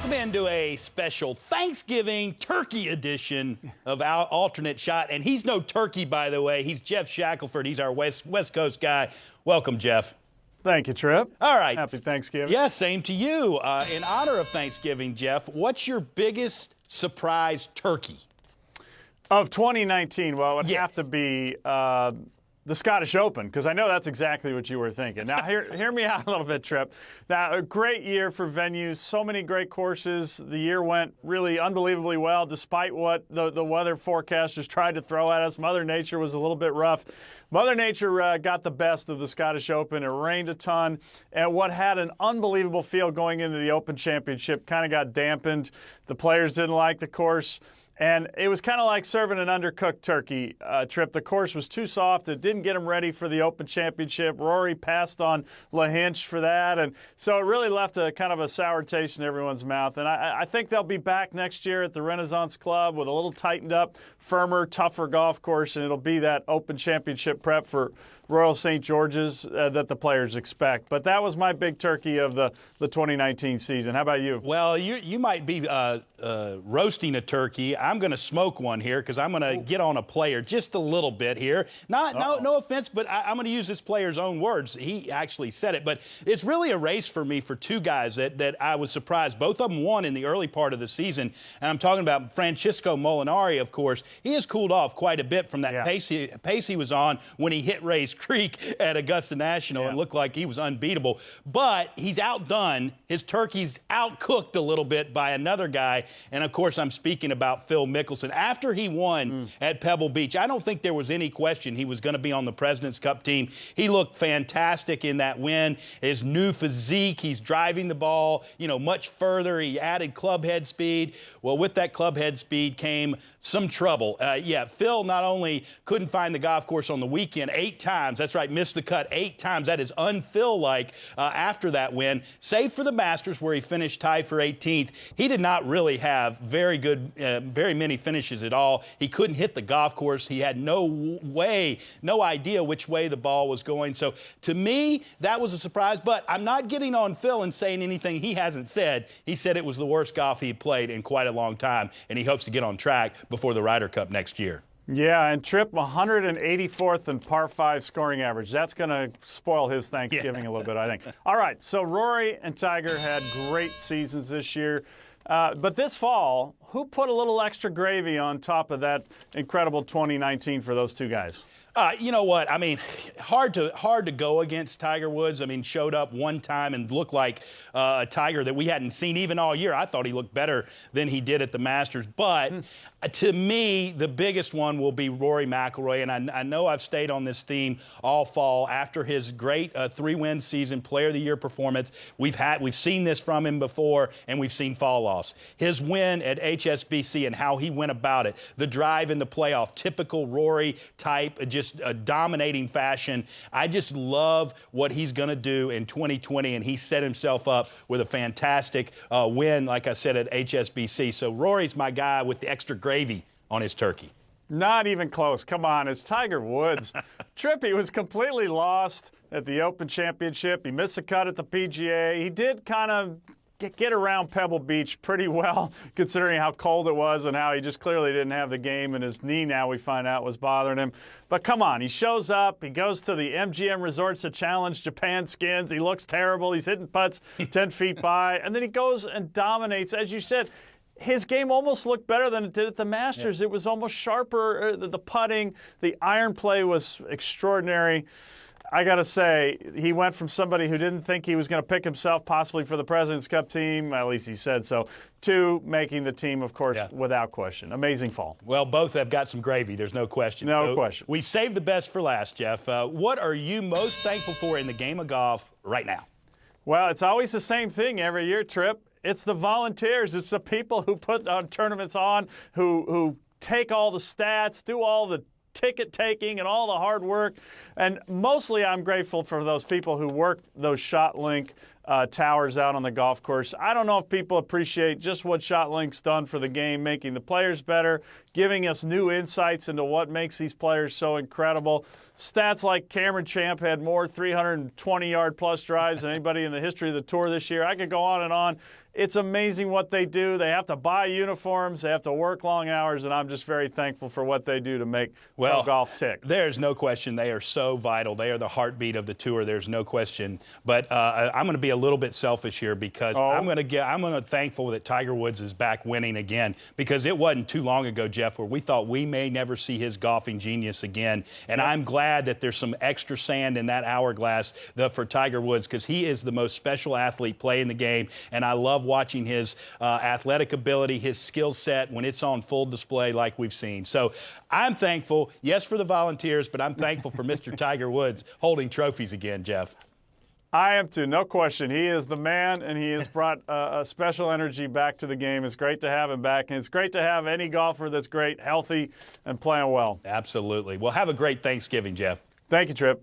Welcome into a special Thanksgiving turkey edition of our alternate shot. And he's no turkey, by the way. He's Geoff Shackelford. He's our West Coast guy. Welcome, Geoff. Thank you, Tripp. All right. Happy Thanksgiving. Yeah, same to you. In honor of Thanksgiving, Geoff, what's your biggest surprise turkey? Of 2019, well, it would Yes. have to be the Scottish Open, because I know that's exactly what you were thinking. Now, hear me out a little bit, Tripp. Now, a great year for venues, so many great courses. The year went really unbelievably well, despite what the weather forecasters tried to throw at us. Mother Nature was a little bit rough. Mother Nature got the best of the Scottish Open. It rained a ton, and what had an unbelievable feel going into the Open Championship kind of got dampened. The players didn't like the course. And it was kind of like serving an undercooked turkey, Tripp. The course was too soft. It didn't get him ready for the Open Championship. Rory passed on LaHinch for that. And so it really left a kind of a sour taste in everyone's mouth. And I think they'll be back next year at the Renaissance Club with a little tightened up, firmer, tougher golf course. And it'll be that Open Championship prep for Royal St. George's that the players expect. But that was my big turkey of the 2019 season. How about you? Well, you might be roasting a turkey. I'm going to smoke one here because I'm going to get on a player just a little bit here. No offense, but I'm going to use this player's own words. He actually said it. But it's really a race for me for two guys that I was surprised. Both of them won in the early part of the season. And I'm talking about Francesco Molinari, of course. He has cooled off quite a bit from that pace he was on when he hit Rays Creek at Augusta National and looked like he was unbeatable. But he's outdone. His turkey's outcooked a little bit by another guy. And, of course, I'm speaking about Phil Mickelson. After he won at Pebble Beach, I don't think there was any question he was going to be on the President's Cup team. He looked fantastic in that win. His new physique, he's driving the ball, much further. He added club head speed. Well, with that club head speed came some trouble. Phil not only couldn't find the golf course on the weekend 8 times, that's right, missed the cut 8 times. That is un-Phil-like after that win. Save for the Masters, where he finished tied for 18th. He did not really have very many finishes at all. He couldn't hit the golf course. He had no idea which way the ball was going. So to me, that was a surprise. But I'm not getting on Phil and saying anything he hasn't said. He said it was the worst golf he had played in quite a long time, and he hopes to get on track before the Ryder Cup next year. Yeah, and Tripp, 184th in par 5 scoring average. That's going to spoil his Thanksgiving a little bit, I think. All right, so Rory and Tiger had great seasons this year. But this fall, who put a little extra gravy on top of that incredible 2019 for those two guys? You know what? I mean, hard to go against Tiger Woods. I mean, showed up one time and looked like a Tiger that we hadn't seen even all year. I thought he looked better than he did at the Masters. But to me, the biggest one will be Rory McIlroy. And I know I've stayed on this theme all fall. After his great 3-win season, Player of the Year performance, we've seen this from him before, and we've seen fall-offs. His win at HSBC and how he went about it, the drive in the playoff, typical Rory type, just a dominating fashion. I just love what he's going to do in 2020, and he set himself up with a fantastic win, like I said, at HSBC. So Rory's my guy with the extra gravy on his turkey. Not even close. Come on, it's Tiger Woods. Tripp, he was completely lost at the Open Championship. He missed a cut at the PGA. He did kind of get around Pebble Beach pretty well, considering how cold it was and how he just clearly didn't have the game, and his knee, now we find out, was bothering him. But come on, he shows up, he goes to the MGM Resorts to challenge Japan Skins. He looks terrible. He's hitting putts 10 feet by, and then he goes and dominates. As you said, his game almost looked better than it did at the Masters. It was almost sharper. The putting, the iron play was extraordinary. I got to say, he went from somebody who didn't think he was going to pick himself possibly for the President's Cup team, at least he said so, to making the team, of course, without question. Amazing fall. Well, both have got some gravy. There's no question. No question. We saved the best for last, Geoff. What are you most thankful for in the game of golf right now? Well, it's always the same thing every year, Tripp. It's the volunteers. It's the people who put tournaments on, who take all the stats, do all the ticket taking and all the hard work. And mostly I'm grateful for those people who worked those ShotLink towers out on the golf course. I don't know if people appreciate just what ShotLink's done for the game, making the players better, giving us new insights into what makes these players so incredible. Stats like Cameron Champ had more 320-yard-plus drives than anybody in the history of the tour this year. I could go on and on. It's amazing what they do. They have to buy uniforms. They have to work long hours, and I'm just very thankful for what they do to make pro golf tick. There's no question they are so vital. They are the heartbeat of the tour. There's no question. But I'm going to be a little bit selfish here because I'm going to thankful that Tiger Woods is back winning again, because it wasn't too long ago, Geoff, where we thought we may never see his golfing genius again. And I'm glad that there's some extra sand in that hourglass for Tiger Woods, because he is the most special athlete playing the game, and I love watching his athletic ability, his skill set when it's on full display like we've seen. So I'm thankful, yes, for the volunteers, but I'm thankful for Mr. Tiger Woods holding trophies again, Geoff. I am too, no question. He is the man, and he has brought a special energy back to the game. It's great to have him back, and it's great to have any golfer that's great, healthy, and playing well. Absolutely. Well, have a great Thanksgiving, Geoff. Thank you, Tripp.